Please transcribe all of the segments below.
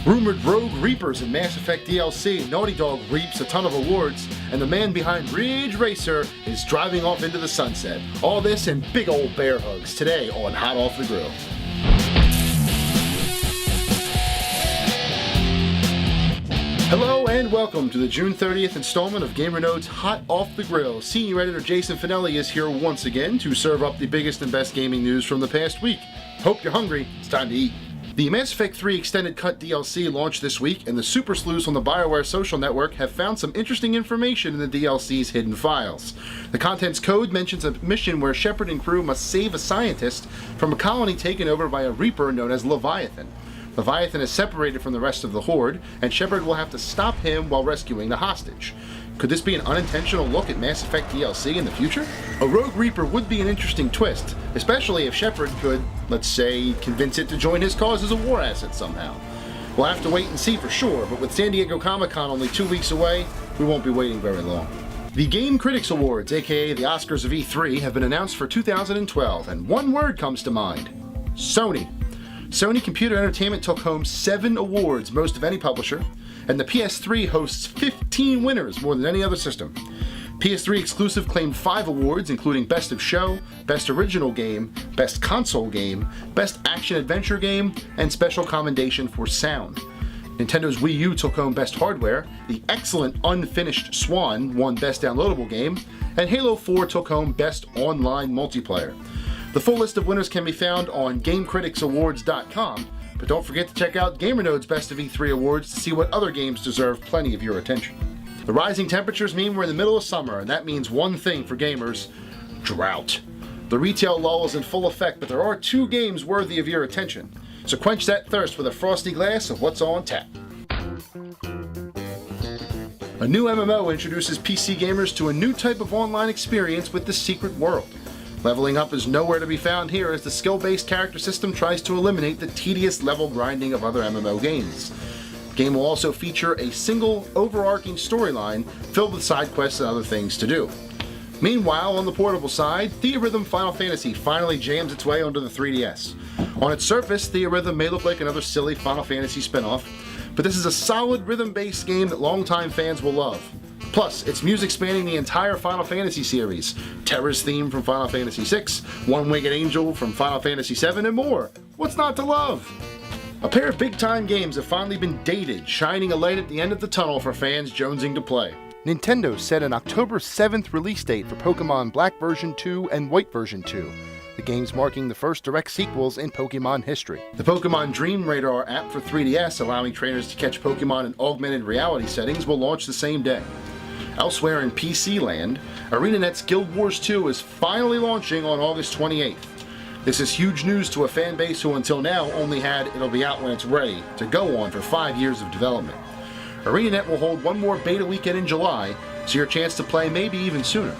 Rumored Rogue Reapers in Mass Effect DLC, Naughty Dog reaps a ton of awards, and the man behind RIIIIIDGE RACER is driving off into the sunset. All this and big old bear hugs today on Hot Off the Grill. Hello and welcome to the June 30th installment of GamerNode's Hot Off the Grill. Senior editor Jason Fanelli is here once again to serve up the biggest and best gaming news from the past week. Hope you're hungry, it's time to eat. The Mass Effect 3 Extended Cut DLC launched this week, and the super sleuths on the BioWare social network have found some interesting information in the DLC's hidden files. The content's code mentions a mission where Shepard and crew must save a scientist from a colony taken over by a Reaper known as Leviathan. Leviathan is separated from the rest of the Horde, and Shepard will have to stop him while rescuing the hostage. Could this be an unintentional look at Mass Effect DLC in the future? A Rogue Reaper would be an interesting twist, especially if Shepard could, let's say, convince it to join his cause as a war asset somehow. We'll have to wait and see for sure, but with San Diego Comic-Con only 2 weeks away, we won't be waiting very long. The Game Critics Awards, aka the Oscars of E3, have been announced for 2012, and one word comes to mind: Sony. Sony Computer Entertainment took home 7 awards, most of any publisher, and the PS3 hosts 15 winners, more than any other system. PS3 exclusive claimed 5 awards, including Best of Show, Best Original Game, Best Console Game, Best Action Adventure Game, and Special Commendation for Sound. Nintendo's Wii U took home Best Hardware, the excellent Unfinished Swan won Best Downloadable Game, and Halo 4 took home Best Online Multiplayer. The full list of winners can be found on GameCriticsawards.com, but don't forget to check out GamerNode's Best of E3 awards to see what other games deserve plenty of your attention. The rising temperatures mean we're in the middle of summer, and that means one thing for gamers: drought. The retail lull is in full effect, but there are 2 games worthy of your attention. So quench that thirst with a frosty glass of what's on tap. A new MMO introduces PC gamers to a new type of online experience with The Secret World. Leveling up is nowhere to be found here as the skill-based character system tries to eliminate the tedious level grinding of other MMO games. The game will also feature a single, overarching storyline filled with side quests and other things to do. Meanwhile, on the portable side, Theatrhythm Final Fantasy finally jams its way onto the 3DS. On its surface, Theatrhythm may look like another silly Final Fantasy spin-off, but this is a solid rhythm-based game that longtime fans will love. Plus, its music spanning the entire Final Fantasy series, Terra's theme from Final Fantasy VI, One-Winged Angel from Final Fantasy VII, and more. What's not to love? A pair of big-time games have finally been dated, shining a light at the end of the tunnel for fans jonesing to play. Nintendo set an October 7th release date for Pokemon Black Version 2 and White Version 2, the games marking the first direct sequels in Pokemon history. The Pokemon Dream Radar app for 3DS, allowing trainers to catch Pokemon in augmented reality settings, will launch the same day. Elsewhere in PC land, ArenaNet's Guild Wars 2 is finally launching on August 28th. This is huge news to a fan base who until now only had "it'll be out when it's ready" to go on for 5 years of development. ArenaNet will hold one more beta weekend in July, so your chance to play may be even sooner.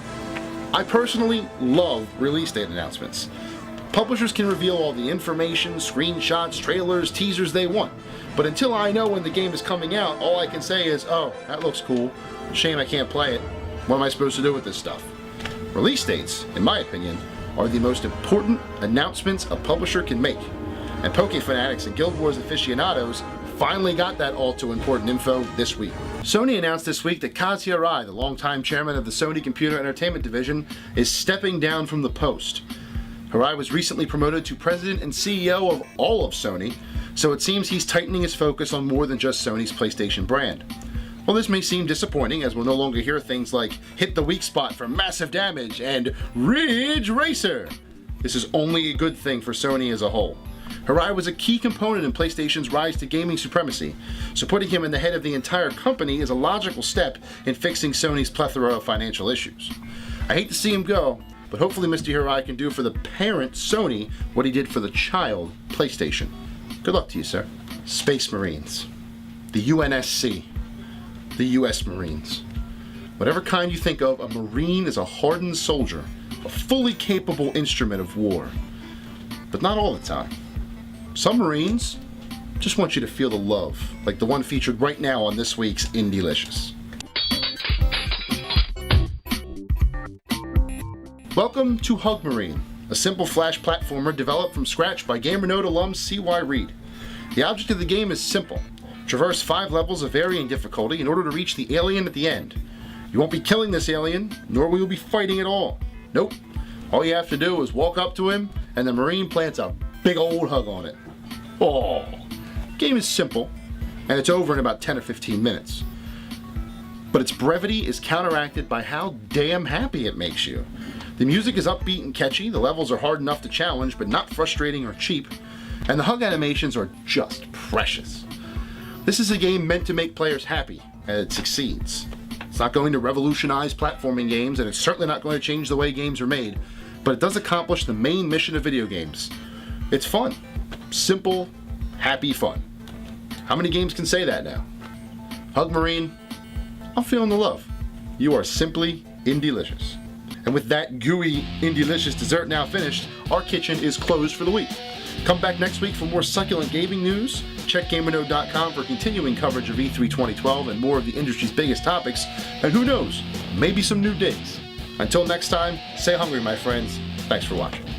I personally love release date announcements. Publishers can reveal all the information, screenshots, trailers, teasers they want, but until I know when the game is coming out, all I can say is, "Oh, that looks cool. Shame I can't play it. What am I supposed to do with this stuff?" Release dates, in my opinion, are the most important announcements a publisher can make, and Poke fanatics and Guild Wars aficionados finally got that all-too-important info this week. Sony announced this week that Kaz Hirai, the longtime chairman of the Sony Computer Entertainment Division, is stepping down from the post. Hirai was recently promoted to president and CEO of all of Sony, so it seems he's tightening his focus on more than just Sony's PlayStation brand. Well, this may seem disappointing, as we'll no longer hear things like "hit the weak spot for massive damage" and "RIIIIIDGE RACER." This is only a good thing for Sony as a whole. Hirai was a key component in PlayStation's rise to gaming supremacy, so putting him in the head of the entire company is a logical step in fixing Sony's plethora of financial issues. I hate to see him go, but hopefully Mr. Hirai can do for the parent Sony what he did for the child PlayStation. Good luck to you, sir. Space Marines. The UNSC. The US Marines. Whatever kind you think of, a Marine is a hardened soldier, a fully capable instrument of war. But not all the time. Some Marines just want you to feel the love, like the one featured right now on this week's Indie-licious. Welcome to Hug Marine, a simple flash platformer developed from scratch by GamerNode alum C.Y. Reed. The object of the game is simple: Traverse 5 levels of varying difficulty in order to reach the alien at the end. You won't be killing this alien, nor will you be fighting at all. Nope. All you have to do is walk up to him, and the Marine plants a big old hug on it. Oh. Game is simple, and it's over in about 10 or 15 minutes. But its brevity is counteracted by how damn happy it makes you. The music is upbeat and catchy, the levels are hard enough to challenge, but not frustrating or cheap, and the hug animations are just precious. This is a game meant to make players happy, and it succeeds. It's not going to revolutionize platforming games, and it's certainly not going to change the way games are made, but it does accomplish the main mission of video games. It's fun. Simple, happy fun. How many games can say that now? Hug Marine, I'm feeling the love. You are simply Indie-licious. And with that gooey, Indie-licious dessert now finished, our kitchen is closed for the week. Come back next week for more succulent gaming news. Check GamerNode.com for continuing coverage of E3 2012 and more of the industry's biggest topics. And who knows, maybe some new digs. Until next time, stay hungry, my friends. Thanks for watching.